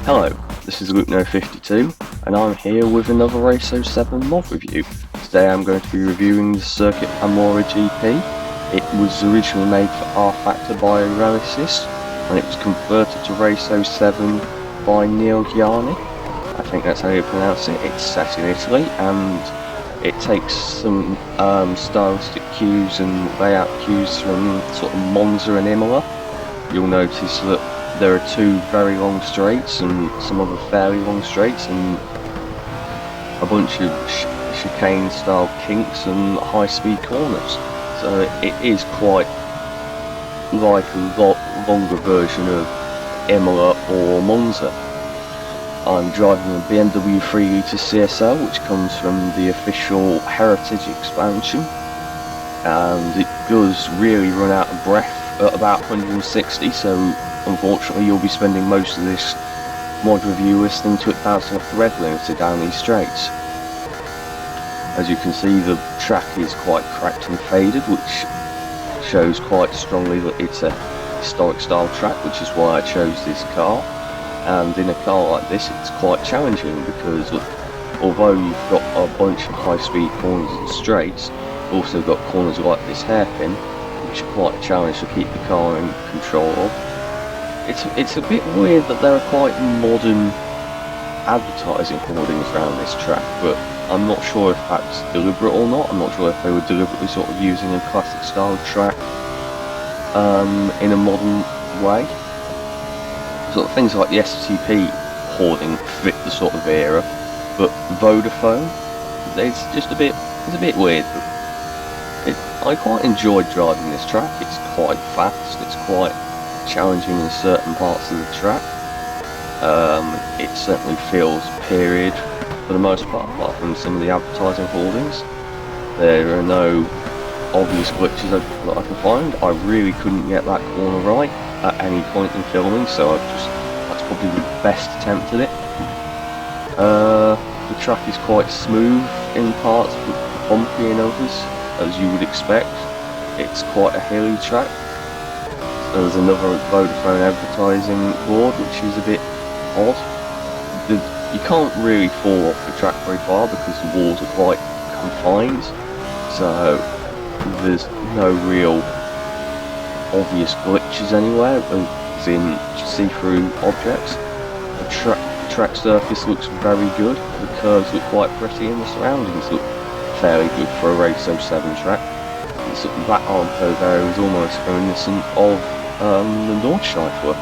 Hello, this is LukeNo52 and I'm here with another Race 07 mod review. Today I'm going to be reviewing the circuit LaMorra-GP. It was originally made for R-Factor Bioanalysis and it was converted to Race 07 by Neil Gianni. I think that's how you pronounce it. It's set in Italy and it takes some stylistic cues and layout cues from sort of Monza and Imola. You'll notice that there are two very long straights and some other fairly long straights and a bunch of chicane style kinks and high speed corners. So it is quite like a longer version of Imola or Monza. I'm driving a BMW 3 litre CSL, which comes from the official Heritage expansion, and it does really run out of breath at about 160, so unfortunately you'll be spending most of this mod review listening to it bouncing off the red limiter down these straights. As you can see, the track is quite cracked and faded, which shows quite strongly that it's a historic style track, which is why I chose this car. And in a car like this it's quite challenging because although you've got a bunch of high speed corners and straights, you've also got corners like this hairpin, which are quite a challenge to keep the car in control of. It's a bit weird that there are quite modern advertising hoardings around this track, but I'm not sure if that's deliberate or not. I'm not sure if they were deliberately sort of using a classic style track in a modern way. Sort of things like the STP hoarding fit the sort of era, but Vodafone, it's just a bit weird. But I quite enjoyed driving this track. It's quite fast, it's quite challenging in certain parts of the track. It certainly feels period for the most part, apart from some of the advertising hoardings. There are no obvious glitches that I can find. I really couldn't get that corner right at any point in filming, so that's probably the best attempt at it. The track is quite smooth in parts, but bumpy in others, as you would expect. It's quite a hilly track. There's another Vodafone advertising board, which is a bit odd. You can't really fall off the track very far because the walls are quite confined, so there's no real obvious glitches anywhere, as in see-through objects. The track surface looks very good, the curves look quite pretty, and the surroundings look fairly good for a Race 07 track. That armco there is almost reminiscent of the Nordschleife.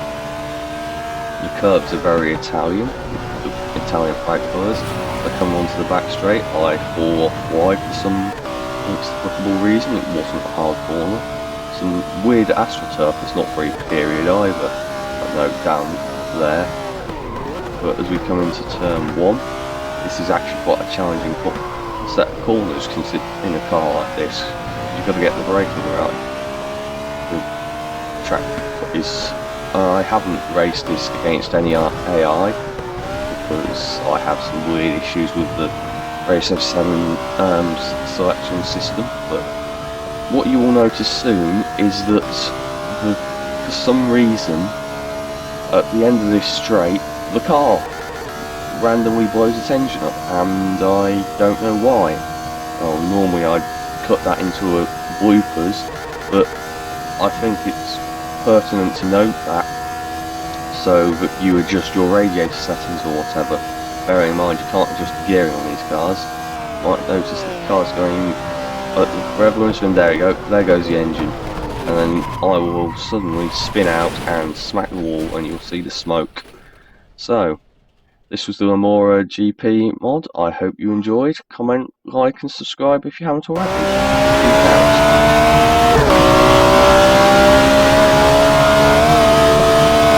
The curves are very Italian, the Italian flag colours. They come onto the back straight, I fall off wide for some inexplicable reason. It wasn't a hard corner. Some weird AstroTurf, it's not very period either, I note down there. But as we come into turn 1, this is actually quite a challenging set of corners, considering in a car like this, you've got to get the braking right. The track is, I haven't raced this against any AI, because I have some weird issues with the Race 07 selection system, but what you will notice soon is that for some reason at the end of this straight the car randomly blows its engine up, and I don't know why. Well, normally I'd cut that into a bloopers, but I think it's pertinent to note that so that you adjust your radiator settings or whatever. Bearing in mind you can't adjust the gearing on these cars. You might notice that the car's going at the revolution, there you go, there goes the engine, and then I will suddenly spin out and smack the wall and you'll see the smoke. So, this was the LaMorra-GP mod. I hope you enjoyed. Comment, like and subscribe if you haven't already. Peace out.